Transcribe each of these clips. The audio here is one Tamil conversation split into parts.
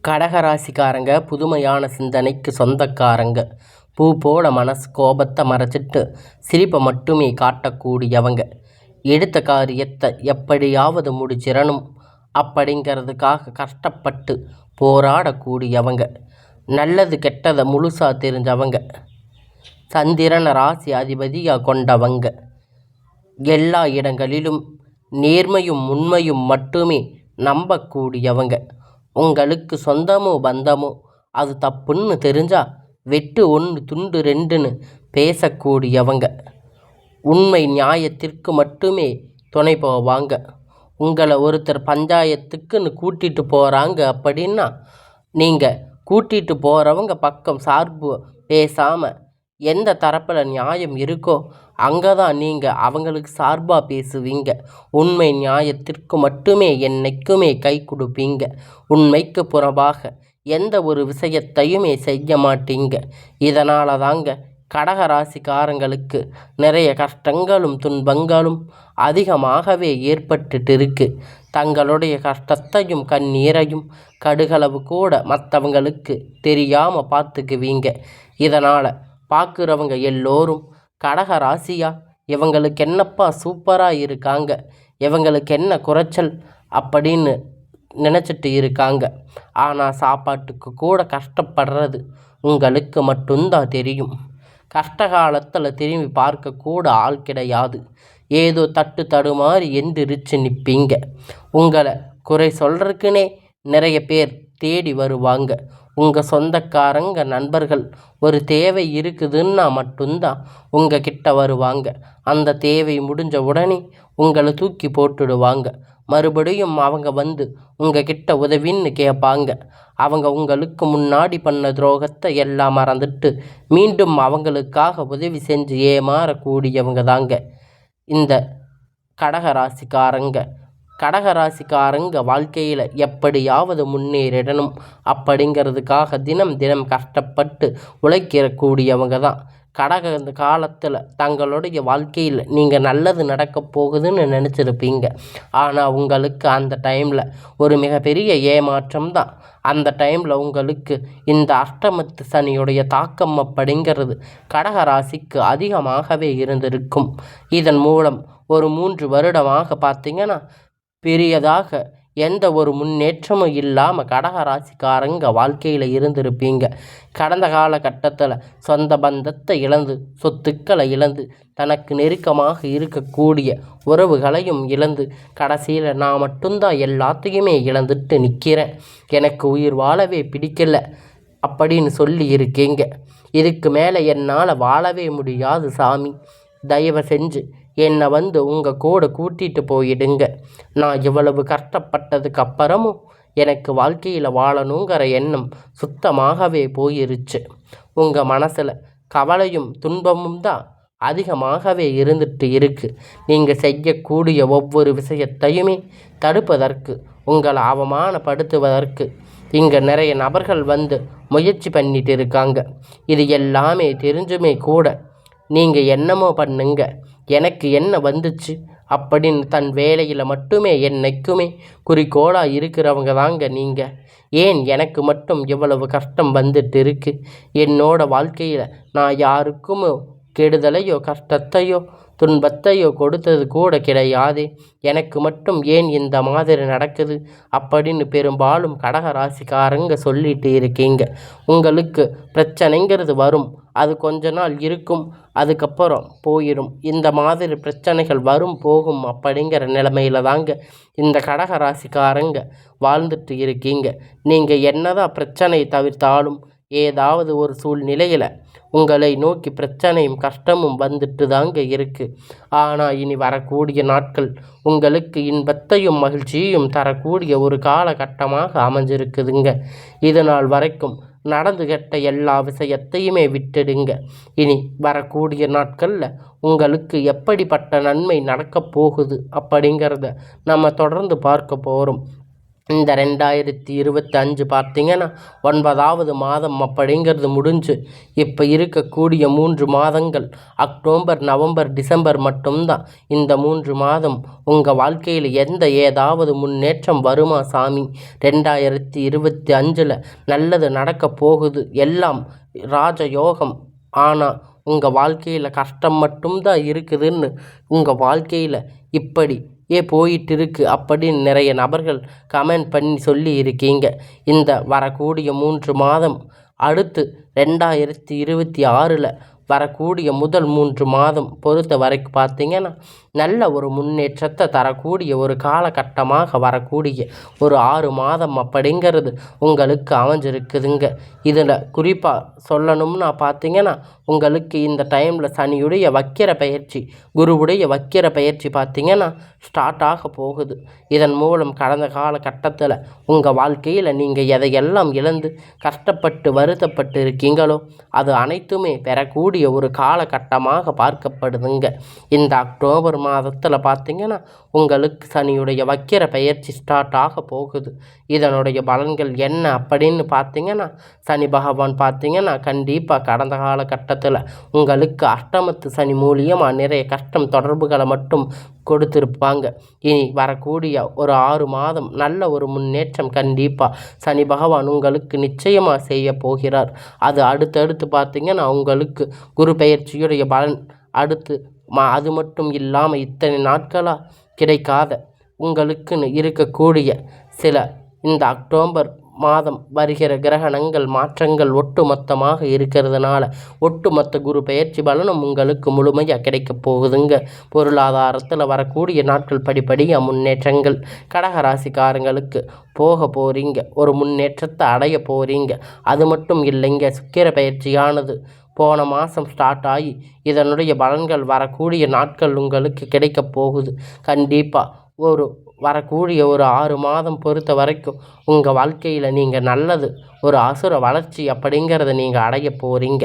கடகராசிக்காரங்க புதுமையான சிந்தனைக்கு சொந்தக்காரங்க. பூ போல மனசு கோபத்தை மறைச்சிட்டு சிரிப்பை மட்டுமே காட்டக்கூடியவங்க. எடுத்த காரியத்தை எப்படியாவது முடிச்சிடணும் அப்படிங்கிறதுக்காக கஷ்டப்பட்டு போராடக்கூடியவங்க. நல்லது கெட்டதை முழுசாக தெரிஞ்சவங்க. சந்திரனை ராசி அதிபதியாக கொண்டவங்க. எல்லா இடங்களிலும் நேர்மையும் உண்மையும் மட்டுமே நம்பக்கூடியவங்க. உங்களுக்கு சொந்தமோ பந்தமோ அது தப்புன்னு தெரிஞ்சால் வெட்டு ஒன்று துண்டு ரெண்டுன்னு பேசக்கூடியவங்க. உண்மை நியாயத்திற்கு மட்டுமே துணை போவாங்க. உங்களை ஒருத்தர் பஞ்சாயத்துக்குன்னு கூட்டிகிட்டு போகிறாங்க அப்படின்னா நீங்கள் கூட்டிகிட்டு போகிறவங்க பக்கம் சார்பு பேசாமல் எந்த தரப்பில் நியாயம் இருக்கோ அங்கே தான் நீங்கள் அவங்களுக்கு சார்பாக பேசுவீங்க. உண்மை நியாயத்திற்கு மட்டுமே என்னைக்குமே கை கொடுப்பீங்க. உண்மைக்கு புறம்பாக எந்த ஒரு விஷயத்தையுமே செய்ய மாட்டீங்க. இதனால தாங்க கடகராசிக்காரங்களுக்கு நிறைய கஷ்டங்களும் துன்பங்களும் அதிகமாகவே ஏற்பட்டுட்டு இருக்கு. தங்களுடைய கஷ்டத்தையும் கண்ணீரையும் கடுகளவு கூட மற்றவங்களுக்கு தெரியாமல் பார்த்துக்குவீங்க. இதனால் பார்க்குறவங்க எல்லோரும் கடகராசியா இவங்களுக்கு என்னப்பா சூப்பராக இருக்காங்க, இவங்களுக்கு என்ன குறைச்சல் அப்படின்னு நினச்சிட்டு இருக்காங்க. ஆனால் சாப்பாட்டுக்கு கூட கஷ்டப்படுறது உங்களுக்கு மட்டும்தான் தெரியும். கஷ்ட காலத்தில் திரும்பி பார்க்கக்கூட ஆள் கிடையாது. ஏதோ தட்டு தடுமாறி எந்திரிச்சு நிற்பீங்க. உங்களை குறை சொல்கிறதுக்குனே நிறைய பேர் தேடி வருவாங்க. உங்கள் சொந்தக்காரங்க நண்பர்கள் ஒரு தேவை இருக்குதுன்னா மட்டும்தான் உங்கள் கிட்ட வருவாங்க. அந்த தேவை முடிஞ்ச உடனே உங்களை தூக்கி போட்டுடுவாங்க. மறுபடியும் அவங்க வந்து உங்கள் கிட்ட உதவின்னு கேட்பாங்க. அவங்க உங்களுக்கு முன்னாடி பண்ண துரோகத்தை எல்லாம் மறந்துட்டு மீண்டும் அவங்களுக்காக உதவி செஞ்சு ஏமாறக்கூடியவங்க தாங்க இந்த கடகராசிக்காரங்க. கடகராசிக்காரங்க வாழ்க்கையில் எப்படியாவது முன்னேறிடணும் அப்படிங்கிறதுக்காக தினம் தினம் கஷ்டப்பட்டு உழைக்கக்கூடியவங்க தான். கடக காலத்தில் தங்களுடைய வாழ்க்கையில் நீங்கள் நல்லது நடக்க போகுதுன்னு நினச்சிருப்பீங்க. ஆனால் உங்களுக்கு அந்த டைமில் ஒரு மிகப்பெரிய ஏமாற்றம் தான். அந்த டைமில் உங்களுக்கு இந்த அஷ்டமத்து சனியுடைய தாக்கம் அப்படிங்கிறது கடகராசிக்கு அதிகமாகவே இருந்திருக்கும். இதன் மூலம் ஒரு 3 வருடமாக பார்த்தீங்கன்னா பெரியதாக எந்த ஒரு முன்னேற்றமும் இல்லாமல் கடகராசிக்காரங்க வாழ்க்கையில் இருந்திருப்பீங்க. கடந்த காலகட்டத்தில் சொந்த பந்தத்தை இழந்து, சொத்துக்களை இழந்து, தனக்கு நெருக்கமாக இருக்கக்கூடிய உறவுகளையும் இழந்து, கடைசியில் நான் மட்டும்தான் எல்லாத்தையுமே இழந்துட்டு நிற்கிறேன், எனக்கு உயிர் வாழவே பிடிக்கல அப்படின்னு சொல்லி இருக்கீங்க. இதுக்கு மேலே என்னால் வாழவே முடியாது சாமி, தயவு செஞ்சு என்னை வந்து உங்கள் கூட கூட்டிகிட்டு போயிடுங்க. நான் இவ்வளவு கஷ்டப்பட்டதுக்கு அப்புறமும் எனக்கு வாழ்க்கையில் வாழணுங்கிற எண்ணம் சுத்தமாகவே போயிருச்சு. உங்கள் மனசில் கவலையும் துன்பமும் தான் அதிகமாகவே இருந்துட்டு இருக்குது. நீங்கள் செய்யக்கூடிய ஒவ்வொரு விஷயத்தையுமே தடுப்பதற்கு, உங்களை அவமானப்படுத்துவதற்கு இங்கே நிறைய நபர்கள் வந்து முயற்சி பண்ணிட்டு இருக்காங்க. இது எல்லாமே தெரிஞ்சுமே கூட நீங்கள் என்னமோ பண்ணுங்க, எனக்கு என்ன வந்துச்சு அப்படின்னு தன் வேலையில் மட்டுமே என்னைக்குமே குறிக்கோளாக இருக்கிறவங்க தாங்க நீங்கள். ஏன் எனக்கு மட்டும் இவ்வளவு கஷ்டம் வந்துட்டு இருக்குது? என்னோட வாழ்க்கையில் நான் யாருக்கும் கெடுதலையோ கஷ்டத்தையோ துன்பத்தையோ கொடுத்தது கூட கிடையாது, எனக்கு மட்டும் ஏன் இந்த மாதிரி நடக்குது அப்படின்னு பெரும்பாலும் கடகராசிக்காரங்க சொல்லிட்டு இருக்கீங்க. உங்களுக்கு பிரச்சனைங்கிறது வரும், அது கொஞ்ச நாள் இருக்கும், அதுக்கப்புறம் போயிடும். இந்த மாதிரி பிரச்சனைகள் வரும் போகும் அப்படிங்கிற நிலைமையில தாங்க இந்த கடகராசிக்காரங்க வாழ்ந்துட்டு இருக்கீங்க. நீங்கள் என்னதான் பிரச்சனை தவிர்த்தாலும் ஏதாவது ஒரு சூழ்நிலையில் உங்களை நோக்கி பிரச்சனையும் கஷ்டமும் வந்துட்டு தாங்க இருக்குது. ஆனால் இனி வரக்கூடிய நாட்கள் உங்களுக்கு இன்பத்தையும் மகிழ்ச்சியையும் தரக்கூடிய ஒரு காலகட்டமாக அமைஞ்சிருக்குதுங்க. இது நாள் வரைக்கும் நடந்து கெட்ட எல்லா விஷயத்தையுமே விட்டுடுங்க. இனி வரக்கூடிய நாட்களில் உங்களுக்கு எப்படிப்பட்ட நன்மை நடக்கப் போகுது அப்படிங்கிறத நம்ம தொடர்ந்து பார்க்க போகிறோம். இந்த 2025 பார்த்திங்கன்னா 9வது மாதம் அப்படிங்கிறது முடிஞ்சு இப்போ இருக்கக்கூடிய 3 மாதங்கள் அக்டோபர், நவம்பர், டிசம்பர் மட்டும்தான். இந்த 3 மாதம் உங்கள் வாழ்க்கையில் ஏதாவது முன்னேற்றம் வருமா சாமி? 2025 நல்லது நடக்க போகுது, எல்லாம் ராஜயோகம். ஆனால் உங்கள் வாழ்க்கையில் கஷ்டம் மட்டும்தான் இருக்குதுன்னு உங்கள் வாழ்க்கையில் இப்படி போயிட்டு இருக்கு அப்படின்னு நிறைய நபர்கள் கமெண்ட் பண்ணி சொல்லி இருக்கீங்க. இந்த வரக்கூடிய 3 மாதம் அடுத்து 2026 வரக்கூடிய முதல் 3 மாதம் பொறுத்த வரைக்கும் பார்த்திங்கன்னா நல்ல ஒரு முன்னேற்றத்தை தரக்கூடிய ஒரு காலகட்டமாக வரக்கூடிய ஒரு 6 மாதம் அப்படிங்கிறது உங்களுக்கு அமைஞ்சிருக்குதுங்க. இதில் குறிப்பாக சொல்லணும்னா பார்த்திங்கன்னா உங்களுக்கு இந்த டைமில் சனியுடைய வக்கிர பயிற்சி, குருவுடைய வக்கிர பயிற்சி பார்த்திங்கன்னா ஸ்டார்ட் ஆக போகுது. இதன் மூலம் கடந்த காலகட்டத்தில் உங்கள் வாழ்க்கையில் நீங்கள் எதையெல்லாம் இழந்து கஷ்டப்பட்டு வருத்தப்பட்டு இருக்கீங்களோ அது அனைத்துமே பெறக்கூடிய ஒரு காலகட்டமாக பார்க்கப்படுதுங்க. இந்த அக்டோபர் மாதத்தில் பார்த்திங்கன்னா உங்களுக்கு சனியுடைய வக்கிர பயிற்சி ஸ்டார்ட் ஆக போகுது. இதனுடைய பலன்கள் என்ன அப்படின்னு பார்த்திங்கன்னா சனி பகவான் பார்த்திங்கன்னா கண்டிப்பாக கடந்த காலகட்டத்தில் உங்களுக்கு அஷ்டமத்து சனி மூலியமாக நிறைய கஷ்டம் தொடர்புகளை மட்டும் கொடுத்துருப்பாங்க. இனி வரக்கூடிய ஒரு 6 மாதம் நல்ல ஒரு முன்னேற்றம் கண்டிப்பாக சனி பகவான் உங்களுக்கு நிச்சயமாக செய்ய போகிறார். அது அடுத்தடுத்து பார்த்திங்கன்னா உங்களுக்கு குரு பெயர்ச்சியுடைய பலன் அடுத்து அது மட்டும் இல்லாமல் இத்தனை நாட்களாக கிடைக்காத உங்களுக்குன்னு இருக்கக்கூடிய சில இந்த அக்டோபர் மாதம் வருகிற கிரகணங்கள் மாற்றங்கள் ஒட்டுமொத்தமாக இருக்கிறதுனால ஒட்டுமொத்த குரு பெயர்ச்சி பலனும் உங்களுக்கு முழுமையாக கிடைக்க போகுதுங்க. பொருளாதாரத்தில் வரக்கூடிய நாட்கள் படிப்படியாக முன்னேற்றங்கள் கடகராசிக்காரங்களுக்கு போக போகிறீங்க, ஒரு முன்னேற்றத்தை அடைய போகிறீங்க. அது மட்டும் இல்லைங்க, சுக்கிர பயிற்சியானது போன மாதம் ஸ்டார்ட் ஆகி இதனுடைய பலன்கள் வரக்கூடிய நாட்கள் உங்களுக்கு கிடைக்க போகுது. கண்டிப்பாக வரக்கூடிய ஒரு 6 மாதம் பொறுத்த வரைக்கும் உங்கள் வாழ்க்கையில் நீங்கள் நல்லது ஒரு அசுர வளர்ச்சி அப்படிங்கிறத நீங்கள் அடைய போகிறீங்க.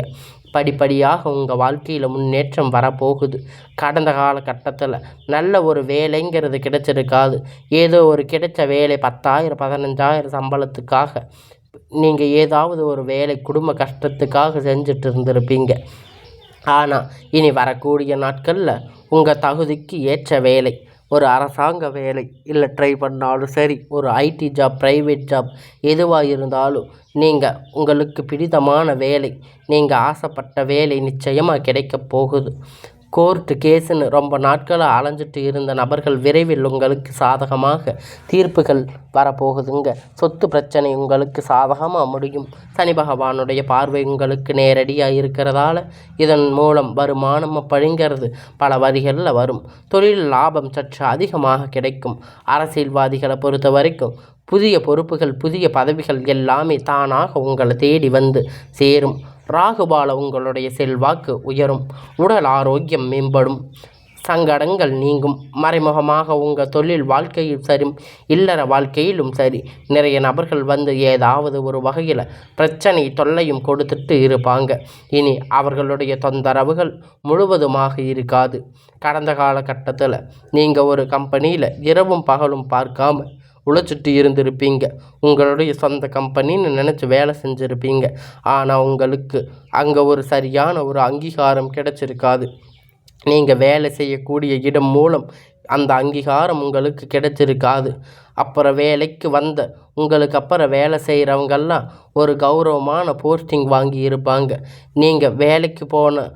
படிப்படியாக உங்கள் வாழ்க்கையில் முன்னேற்றம் வரப்போகுது. கடந்த காலகட்டத்தில் நல்ல ஒரு வேலைங்கிறது கிடைச்சிருக்காது. ஏதோ ஒரு கிடைச்ச வேலை 10,000 15,000 சம்பளத்துக்காக நீங்கள் ஏதாவது ஒரு வேலை குடும்ப கஷ்டத்துக்காக செஞ்சுட்டு இருந்திருப்பீங்க. ஆனால் இனி வரக்கூடிய நாட்களில் உங்கள் தகுதிக்கு ஏற்ற வேலை, ஒரு அரசாங்க வேலை இல்லை ட்ரை பண்ணாலும் சரி, ஒரு ஐடி ஜாப், ப்ரைவேட் ஜாப் எதுவாக இருந்தாலும் நீங்கள் உங்களுக்கு பிடித்தமான வேலை, நீங்கள் ஆசைப்பட்ட வேலை நிச்சயமாக கிடைக்க போகுது. கோர்ட்டு கேஸுன்னு ரொம்ப நாட்களாக அலைஞ்சிட்டு இருந்த நபர்கள் விரைவில் உங்களுக்கு சாதகமாக தீர்ப்புகள் வரப்போகுதுங்க. சொத்து பிரச்சனை உங்களுக்கு சாதகமாக முடியும். சனி பகவானுடைய பார்வை உங்களுக்கு நேரடியாக இருக்கிறதால இதன் மூலம் வருமானம் அப்படிங்கிறது பல வரிகளில் வரும். தொழில் லாபம் சற்று அதிகமாக கிடைக்கும். அரசியல்வாதிகளை பொறுத்த வரைக்கும் புதிய பொறுப்புகள், புதிய பதவிகள் எல்லாமே தானாக உங்களை தேடி வந்து சேரும். ராகுபால உங்களுடைய செல்வாக்கு உயரும். உடல் ஆரோக்கியம் மேம்படும். சங்கடங்கள் நீங்கும். மறைமுகமாக உங்கள் தொழில் வாழ்க்கையில் சரி, இல்லற வாழ்க்கையிலும் சரி, நிறைய நபர்கள் வந்து ஏதாவது ஒரு வகையில் பிரச்சனை தொல்லையும் கொடுத்துட்டு இருப்பாங்க. இனி அவர்களுடைய தொந்தரவுகள் முழுவதுமாக இருக்காது. கடந்த காலகட்டத்தில் நீங்கள் ஒரு கம்பெனியில் இரவும் பகலும் பார்க்காம உழைச்சிட்டு இருந்திருப்பீங்க. உங்களுடைய சொந்த கம்பெனின்னு நினச்சி வேலை செஞ்சுருப்பீங்க. ஆனால் உங்களுக்கு அங்கே ஒரு சரியான ஒரு அங்கீகாரம் கிடைச்சிருக்காது. நீங்கள் வேலை செய்யக்கூடிய இடம் மூலம் அந்த அங்கீகாரம் உங்களுக்கு கிடைச்சிருக்காது. அப்புறம் வேலைக்கு வந்த உங்களுக்கு அப்புறம் வேலை செய்கிறவங்கெல்லாம் ஒரு கௌரவமான போஸ்டிங் வாங்கி இருப்பாங்க. நீங்கள் வேலைக்கு போன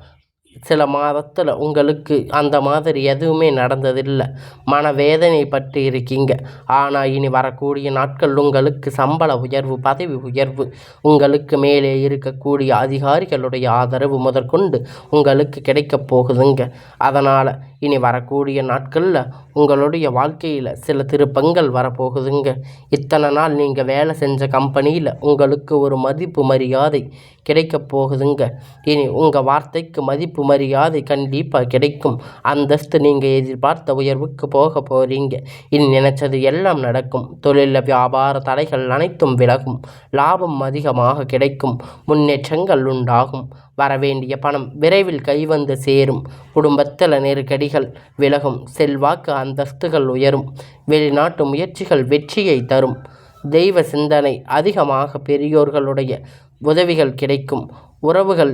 சில மாதத்தில் உங்களுக்கு அந்த மாதிரி எதுவுமே நடந்ததில்லை. மனவேதனை பட்டு இருக்கீங்க. ஆனால் இனி வரக்கூடிய நாட்கள் உங்களுக்கு சம்பள உயர்வு, பதவி உயர்வு, உங்களுக்கு மேலே இருக்கக்கூடிய அதிகாரிகளுடைய ஆதரவு முதற்கொண்டு உங்களுக்கு கிடைக்க போகுதுங்க. அதனால் இனி வரக்கூடிய நாட்களில் உங்களுடைய வாழ்க்கையில் சில திருப்பங்கள் வரப்போகுதுங்க. இத்தனை நாள் நீங்கள் வேலை செஞ்ச கம்பெனியில் உங்களுக்கு ஒரு மதிப்பு மரியாதை கிடைக்க போகுதுங்க. இனி உங்கள் வார்த்தைக்கு மதிப்பு மரியாதை கண்டிப்பாக கிடைக்கும். அந்தஸ்து நீங்கள் எதிர்பார்த்த உயர்வுக்கு போக போகிறீங்க. இனி நினைச்சது எல்லாம் நடக்கும். தொழிலில் வியாபார தடைகள் அனைத்தும் விலகும். லாபம் அதிகமாக கிடைக்கும். முன்னேற்றங்கள் உண்டாகும். வரவேண்டிய பணம் விரைவில் கைவந்து சேரும். குடும்பத்தில் நெருக்கடிகள் விலகும். செல்வாக்கு அந்தஸ்துகள் உயரும். வெளிநாட்டு முயற்சிகள் வெற்றியை தரும். தெய்வ சிந்தனை அதிகமாக, பெரியோர்களுடைய உதவிகள் கிடைக்கும். உறவுகள்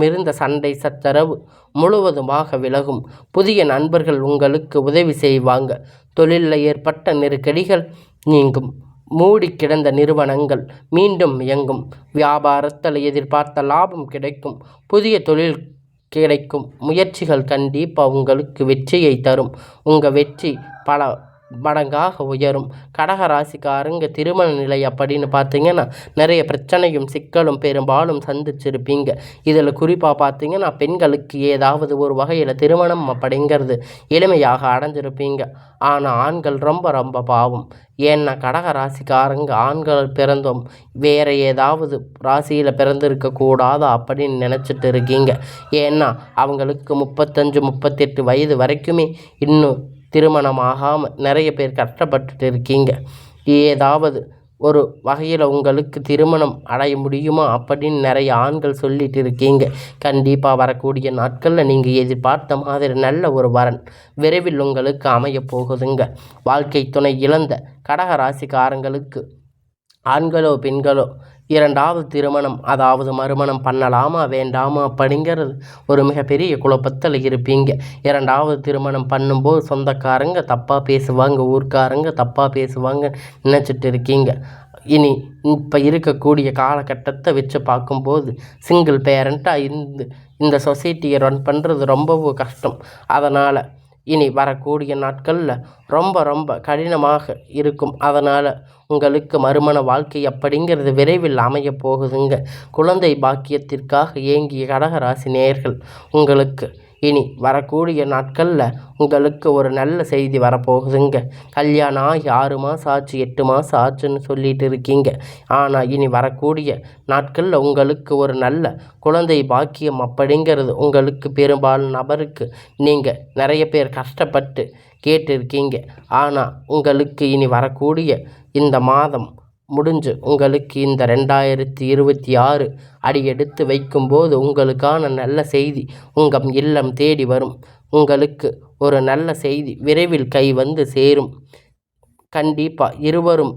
இருந்த சண்டை சச்சரவு முழுவதுமாக விலகும். புதிய நண்பர்கள் உங்களுக்கு உதவி செய்வாங்க. தொழிலில் ஏற்பட்ட நெருக்கடிகள் நீங்கும். மூடி கிடந்த நிறுவனங்கள் மீண்டும் இயங்கும். வியாபாரத்தில் எதிர்பார்த்த லாபம் கிடைக்கும். புதிய தொழில் கிடைக்கும். முயற்சிகள் கண்டிப்பாக உங்களுக்கு வெற்றியை தரும். உங்கள் வெற்றி பல மடங்காக உயரும். கடகராசிக்காரங்க திருமண நிலை அப்படின்னு பார்த்தீங்கன்னா நிறைய பிரச்சனையும் சிக்கலும் பெரும்பாலும் சந்திச்சிருப்பீங்க. இதில் குறிப்பாக பார்த்தீங்கன்னா பெண்களுக்கு ஏதாவது ஒரு வகையில் திருமணம் அப்படிங்கிறது எளிமையாக அடைஞ்சிருப்பீங்க. ஆனால் ஆண்கள் ரொம்ப ரொம்ப பாவம். ஏன்னா கடகராசிக்காரங்க ஆண்கள் பிறந்தோம் வேறு ஏதாவது ராசியில் பிறந்திருக்கக்கூடாதா அப்படின்னு நினச்சிட்டு இருக்கீங்க. ஏன்னா அவங்களுக்கு 35-38 வயது வரைக்குமே இன்னும் திருமணமாகாமல் நிறைய பேர் கஷ்டப்பட்டுட்டு இருக்கீங்க. ஏதாவது ஒரு வகையில் உங்களுக்கு திருமணம் அடைய முடியுமா அப்படின்னு நிறைய ஆண்கள் சொல்லிட்டு இருக்கீங்க. கண்டிப்பாக வரக்கூடிய நாட்களில் நீங்கள் எதிர்பார்த்த மாதிரி நல்ல ஒரு வரன் விரைவில் உங்களுக்கு அமைய போகுதுங்க. வாழ்க்கை துணை இழந்த கடகராசிக்காரங்களுக்கு ஆண்களோ பெண்களோ இரண்டாவது திருமணம் அதாவது மறுமணம் பண்ணலாமா வேண்டாமா அப்படிங்கிறது ஒரு மிகப்பெரிய குழப்பத்தில் இருப்பீங்க. இரண்டாவது திருமணம் பண்ணும்போது சொந்தக்காரங்க தப்பாக பேசுவாங்க, ஊர்க்காரங்க தப்பாக பேசுவாங்க நினச்சிட்டு இருக்கீங்க. இனி இப்போ இருக்கக்கூடிய காலகட்டத்தை வச்சு பார்க்கும்போது சிங்கிள் பேரண்ட்டாக இந்த சொசைட்டியை ரன் பண்ணுறது ரொம்பவும் கஷ்டம். அதனால் இனி வரக்கூடிய நாட்களில் ரொம்ப ரொம்ப கடினமாக இருக்கும். அதனால் உங்களுக்கு மறுமண வாழ்க்கை அப்படிங்கிறது விரைவில் அமைய போகுதுங்க. குழந்தை பாக்கியத்திற்காக ஏங்கிய கடகராசி நேயர்கள் உங்களுக்கு இனி வரக்கூடிய நாட்களில் உங்களுக்கு ஒரு நல்ல செய்தி வரப்போகுதுங்க. கல்யாணம் ஆகி 6 மாதம் ஆச்சு 8 மாதம் ஆச்சுன்னு சொல்லிட்டு இருக்கீங்க. ஆனால் இனி வரக்கூடிய நாட்களில் உங்களுக்கு ஒரு நல்ல குழந்தை பாக்கியம் அப்படிங்கிறது உங்களுக்கு பெரும்பாலும் நபருக்கு நீங்கள் நிறைய பேர் கஷ்டப்பட்டு கேட்டிருக்கீங்க. ஆனால் உங்களுக்கு இனி வரக்கூடிய இந்த மாதம் முடிஞ்சு உங்களுக்கு இந்த 2026 அடி எடுத்து வைக்கும்போது உங்களுக்கான நல்ல செய்தி உங்கள் இல்லம் தேடி வரும். உங்களுக்கு ஒரு நல்ல செய்தி விரைவில் கை வந்து சேரும். கண்டிப்பாக இருவரும்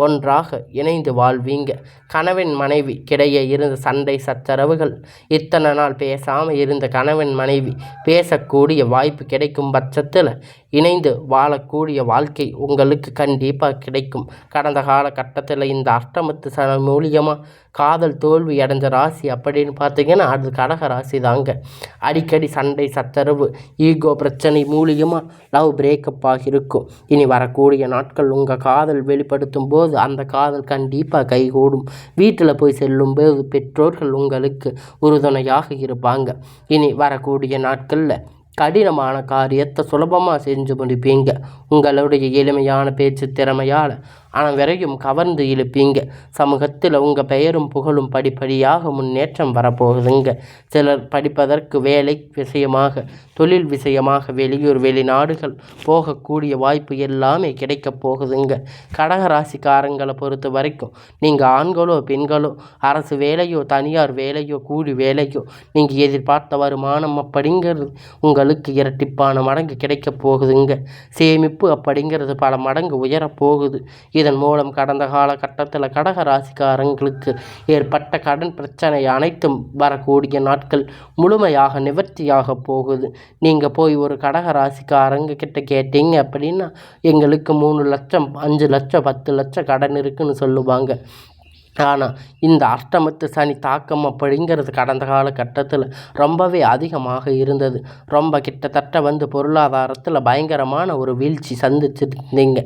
ஒன்றாக இணைந்து வாழ்வீங்க. கணவன் மனைவி கிடையே இருந்த சண்டை சச்சரவுகள் இத்தனை நாள் பேசாமல் இருந்த கணவன் மனைவி பேசக்கூடிய வாய்ப்பு கிடைக்கும் பட்சத்தில் இணைந்து வாழக்கூடிய வாழ்க்கை உங்களுக்கு கண்டிப்பாக கிடைக்கும். கடந்த காலகட்டத்தில் இந்த அஷ்டமத்து சனி மூலியமாக காதல் தோல்வி அடைஞ்ச ராசி அப்படின்னு பார்த்தீங்கன்னா அது கடக ராசி தாங்க. அடிக்கடி சண்டை சச்சரவு ஈகோ பிரச்சனை மூலியமாக லவ் பிரேக்கப் ஆகியிருக்கும். இனி வரக்கூடிய நாட்கள் உங்கள் காதல் வெளிப்படுத்தும் போது அந்த காதல் கண்டிப்பாக கைகூடும். வீட்டில் போய் செல்லும்போது பெற்றோர்கள் உங்களுக்கு உறுதுணையாக இருப்பாங்க. இனி வரக்கூடிய நாட்களில் கடினமான காரியத்தை சுலபமாக செஞ்சு முடிப்பீங்க. உங்களுடைய எளிமையான பேச்சு திறமையால் அனைவரையும் கவர்ந்து இழுப்பீங்க. சமூகத்தில் உங்கள் பெயரும் புகழும் படிப்படியாக முன்னேற்றம் வரப்போகுதுங்க. சிலர் படிப்பதற்கு வேலை விஷயமாக தொழில் விஷயமாக வெளியூர் வெளிநாடுகள் போகக்கூடிய வாய்ப்பு எல்லாமே கிடைக்கப் போகுதுங்க. கடகராசிக்காரங்களை பொறுத்த வரைக்கும் நீங்கள் ஆண்களோ பெண்களோ அரசு வேலையோ தனியார் வேலையோ கூலி வேலையோ நீங்கள் எதிர்பார்த்த வருமானம் அப்படிங்கிறது உங்களுக்கு இரட்டிப்பான மடங்கு கிடைக்கப் போகுதுங்க. சேமிப்பு அப்படிங்கிறது பல மடங்கு உயரப்போகுது. இதன் மூலம் கடந்த காலகட்டத்தில் கடக ராசிக்காரங்களுக்கு ஏற்பட்ட கடன் பிரச்சனை அனைத்தும் வரக்கூடிய நாட்கள் முழுமையாக நிவர்த்தியாக போகுது. நீங்கள் போய் ஒரு கடக ராசிக்காரங்க கிட்ட கேட்டீங்க அப்படின்னா எங்களுக்கு 3 லட்சம் 5 லட்சம் 10 லட்சம் கடன் இருக்குன்னு சொல்லுவாங்க. ஆனால் இந்த அஷ்டமத்து சனி தாக்கம் அப்படிங்கிறது கடந்த காலகட்டத்தில் ரொம்பவே அதிகமாக இருந்தது. ரொம்ப கிட்டத்தட்ட வந்து பொருளாதாரத்தில் பயங்கரமான ஒரு வீழ்ச்சி சந்திச்சிருந்தீங்க.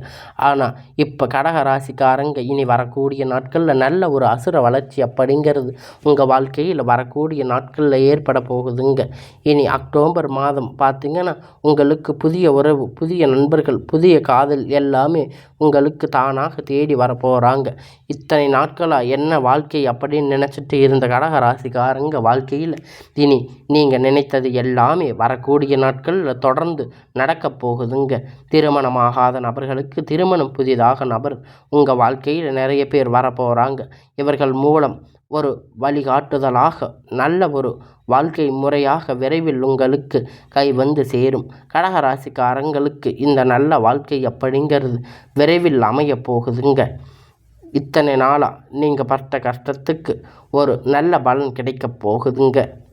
ஆனால் இப்போ கடக ராசிக்காரங்க இனி வரக்கூடிய நாட்களில் நல்ல ஒரு அசுர வளர்ச்சி அப்படிங்கிறது உங்கள் வாழ்க்கையில் வரக்கூடிய நாட்களில் ஏற்பட போகுதுங்க. இனி அக்டோபர் மாதம் பார்த்திங்கன்னா உங்களுக்கு புதிய உறவு, புதிய நண்பர்கள், புதிய காதல் எல்லாமே உங்களுக்கு தானாக தேடி வரப்போகிறாங்க. இத்தனை நாட்களாக என்ன வாழ்க்கை அப்படின்னு நினச்சிட்டு இருந்த கடக ராசிக்காரங்க வாழ்க்கையில் இனி நீங்கள் நினைத்தது எல்லாமே வரக்கூடிய நாட்களில் தொடர்ந்து நடக்கப் போகுதுங்க. திருமணமாகாத நபர்களுக்கு திருமணம் புதிதாக நபர் உங்கள் வாழ்க்கையில் நிறைய பேர் வரப்போகிறாங்க. இவர்கள் மூலம் ஒரு வழிகாட்டுதலாக நல்ல ஒரு வாழ்க்கை முறையாக விரைவில் உங்களுக்கு கை வந்து சேரும். கடகராசிக்காரங்களுக்கு இந்த நல்ல வாழ்க்கை அப்படிங்கிறது விரைவில் அமைய போகுதுங்க. இத்தனை நாளாக நீங்கள் பட்ட கஷ்டத்துக்கு ஒரு நல்ல பலன் கிடைக்க போகுதுங்க.